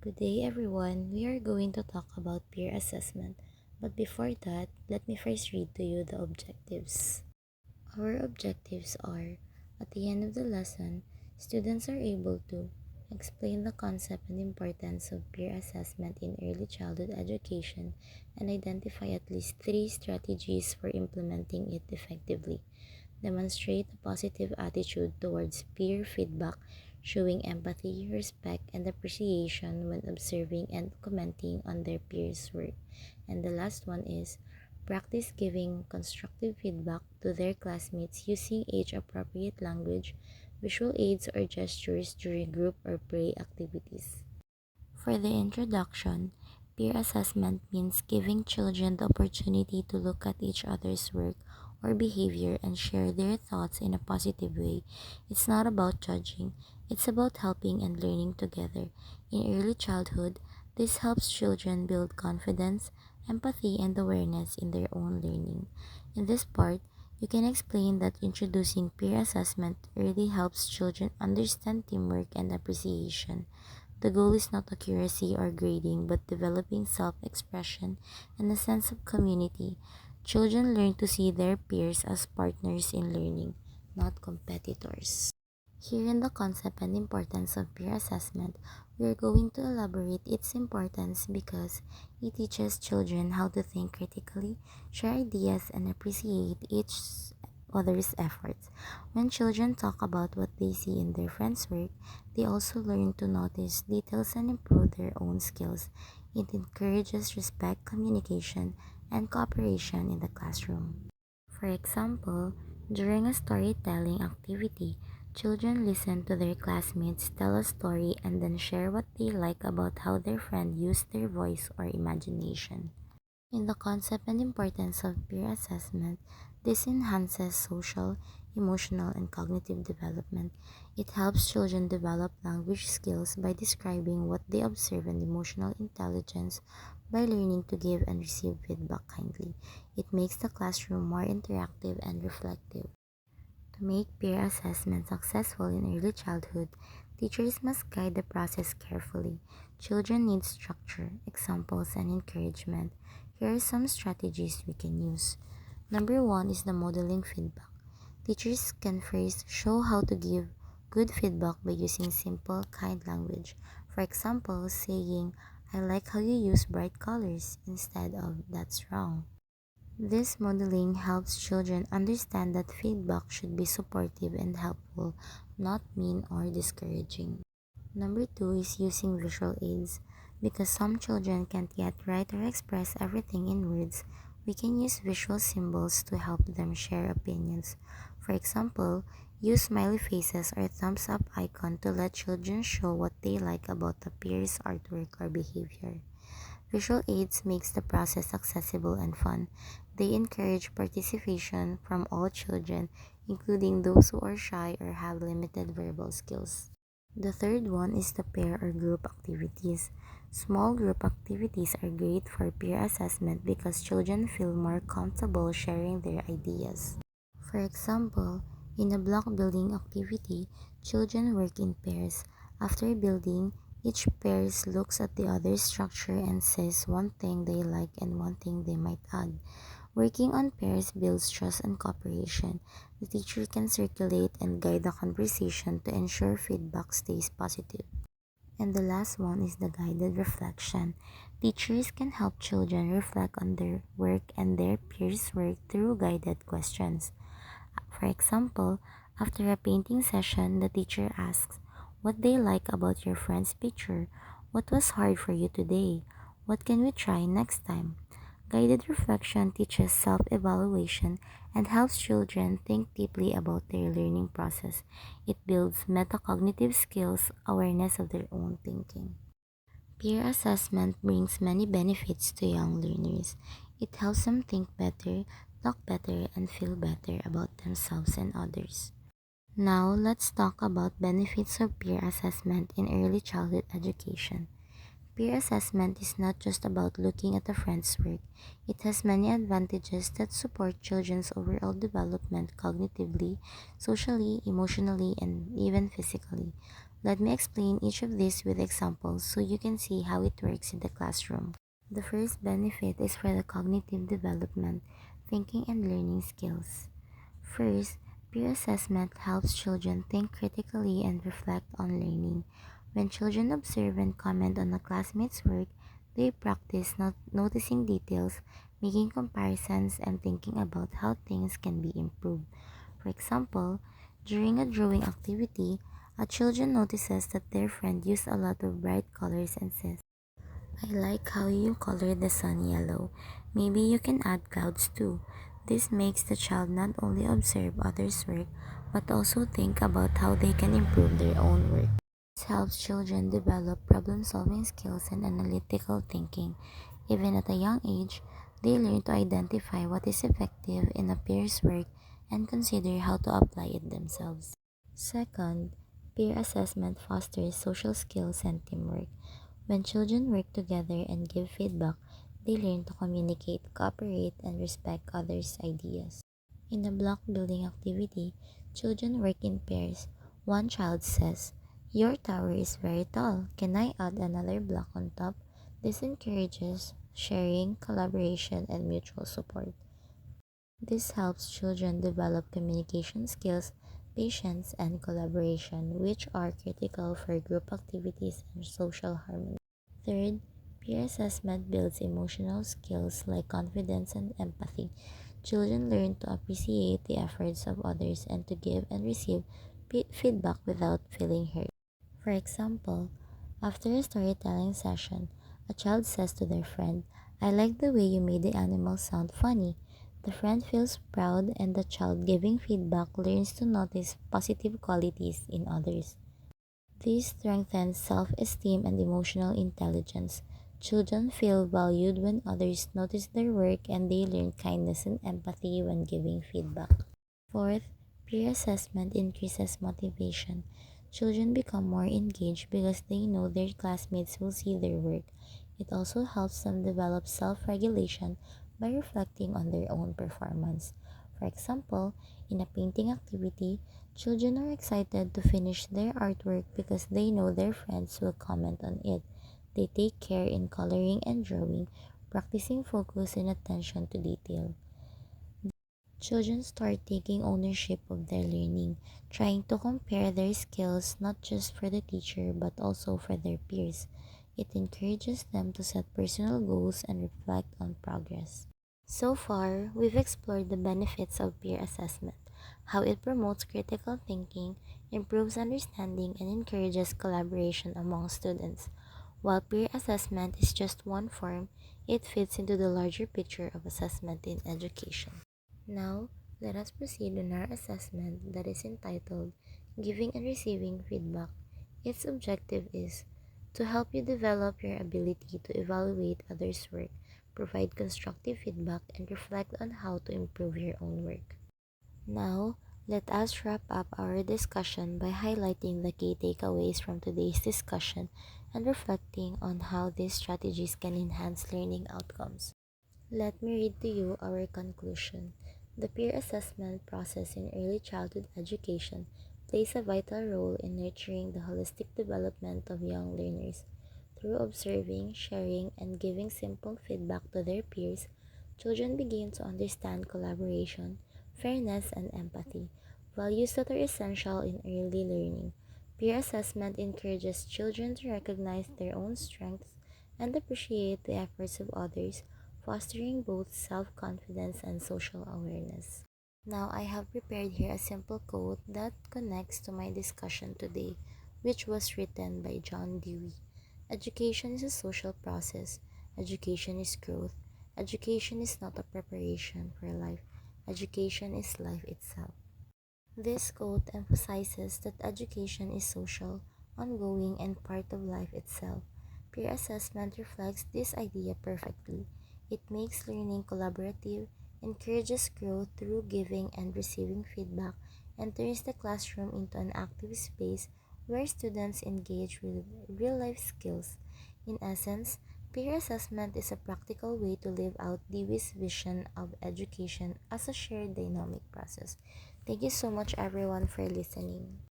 Good day, everyone. We are going to talk about peer assessment. But before that, let me first read to you the objectives. Our objectives are at the end of the lesson, students are able to explain the concept and importance of peer assessment in early childhood education and identify at least three strategies for implementing it effectively. Demonstrate a positive attitude towards peer feedback, showing empathy, respect, and appreciation when observing and commenting on their peers' work. And the last one is practice giving constructive feedback to their classmates using age appropriate language, visual aids, or gestures during group or play activities. For the introduction, peer assessment means giving children the opportunity to look at each other's work or behavior and share their thoughts in a positive way. It's not about judging, it's about helping and learning together. In early childhood, this helps children build confidence, empathy, and awareness in their own learning. In this part, you can explain that introducing peer assessment really helps children understand teamwork and appreciation. The goal is not accuracy or grading, but developing self expression and a sense of community. Children learn to see their peers as partners in learning, not competitors. Here in the concept and importance of peer assessment, we are going to elaborate its importance because it teaches children how to think critically, share ideas, and appreciate each other's efforts. When children talk about what they see in their friends' work, they also learn to notice details and improve their own skills. It encourages respect, communication, and cooperation in the classroom. For example, during a storytelling activity, children listen to their classmates tell a story and then share what they like about how their friend used their voice or imagination. In the concept and importance of peer assessment, this enhances social, emotional, and cognitive development. It helps children develop language skills by describing what they observe and emotional intelligence by learning to give and receive feedback kindly. It makes the classroom more interactive and reflective. To make peer assessment successful in early childhood, teachers must guide the process carefully. Children need structure, examples, and encouragement. Here are some strategies we can use. Number one is the modeling feedback. Teachers can first show how to give good feedback by using simple, kind language. For example, saying, I like how you use bright colors instead of that's wrong. This modeling helps children understand that feedback should be supportive and helpful, not mean or discouraging. Number two is using visual aids. Because some children can't yet write or express everything in words, we can use visual symbols to help them share opinions. For example, use smiley faces or thumbs up icon to let children show what they like about the peer's artwork or behavior. Visual aids makes the process accessible and fun. They encourage participation from all children, including those who are shy or have limited verbal skills. The third one is the pair or group activities. Small group activities are great for peer assessment because children feel more comfortable sharing their ideas. For example, in a block building activity, children work in pairs. After building, each pair looks at the other's structure and says one thing they like and one thing they might add. Working on pairs builds trust and cooperation. The teacher can circulate and guide the conversation to ensure feedback stays positive. And the last one is the guided reflection. Teachers can help children reflect on their work and their peers' work through guided questions. For example, after a painting session, the teacher asks what they like about your friend's picture. What was hard for you today? What can we try next time? Guided reflection teaches self evaluation and helps children think deeply about their learning process. It builds metacognitive skills, awareness of their own thinking. Peer assessment brings many benefits to young learners. It helps them think better, talk better, and feel better about themselves and others. Now, let's talk about benefits of peer assessment in early childhood education. Peer assessment is not just about looking at a friend's work. It has many advantages that support children's overall development cognitively, socially, emotionally, and even physically. Let me explain each of these with examples so you can see how it works in the classroom. The first benefit is for the cognitive development, thinking and learning skills. First, peer assessment helps children think critically and reflect on learning. When children observe and comment on a classmate's work, they practice noticing details, making comparisons, and thinking about how things can be improved. For example, during a drawing activity, a children notices that their friend used a lot of bright colors and says, I like how you colored the sun yellow. Maybe you can add clouds too. This makes the child not only observe others' work, but also think about how they can improve their own work. This helps children develop problem solving skills and analytical thinking. Even at a young age, they learn to identify what is effective in a peer's work and consider how to apply it themselves. Second, peer assessment fosters social skills and teamwork. When children work together and give feedback, they learn to communicate, cooperate, and respect others' ideas. In a block building activity, children work in pairs. One child says, your tower is very tall. Can I add another block on top? This encourages sharing, collaboration, and mutual support. This helps children develop communication skills, patience, and collaboration, which are critical for group activities and social harmony. Third, peer assessment builds emotional skills like confidence and empathy. Children learn to appreciate the efforts of others and to give and receive feedback without feeling hurt. For example, after a storytelling session, a child says to their friend, I like the way you made the animals sound funny. The friend feels proud, and the child giving feedback learns to notice positive qualities in others. This strengthens self esteem and emotional intelligence. Children feel valued when others notice their work, and they learn kindness and empathy when giving feedback. Fourth, peer assessment increases motivation. Children become more engaged because they know their classmates will see their work. It also helps them develop self regulation by reflecting on their own performance. For example, in a painting activity, children are excited to finish their artwork because they know their friends will comment on it. They take care in coloring and drawing, practicing focus and attention to detail. Children start taking ownership of their learning, trying to compare their skills not just for the teacher but also for their peers. It encourages them to set personal goals and reflect on progress. So far, we've explored the benefits of peer assessment, how it promotes critical thinking, improves understanding, and encourages collaboration among students. While peer assessment is just one form, it fits into the larger picture of assessment in education. Now, let us proceed on our assessment that is entitled Giving and Receiving Feedback. Its objective is to help you develop your ability to evaluate others' work, provide constructive feedback, and reflect on how to improve your own work. Now, let us wrap up our discussion by highlighting the key takeaways from today's discussion and reflecting on how these strategies can enhance learning outcomes. Let me read to you our conclusion. The peer assessment process in early childhood education plays a vital role in nurturing the holistic development of young learners. Through observing, sharing, and giving simple feedback to their peers, children begin to understand collaboration, fairness, and empathy, values that are essential in early learning. Peer assessment encourages children to recognize their own strengths and appreciate the efforts of others, fostering both self confidence and social awareness. Now, I have prepared here a simple quote that connects to my discussion today, which was written by John Dewey. Education is a social process. Education is growth. Education is not a preparation for life. Education is life itself. This quote emphasizes that education is social, ongoing, and part of life itself. Peer assessment reflects this idea perfectly. It makes learning collaborative, encourages growth through giving and receiving feedback, and turns the classroom into an active space where students engage with real life skills. In essence, peer assessment is a practical way to live out Dewey's vision of education as a shared dynamic process. Thank you so much, everyone, for listening.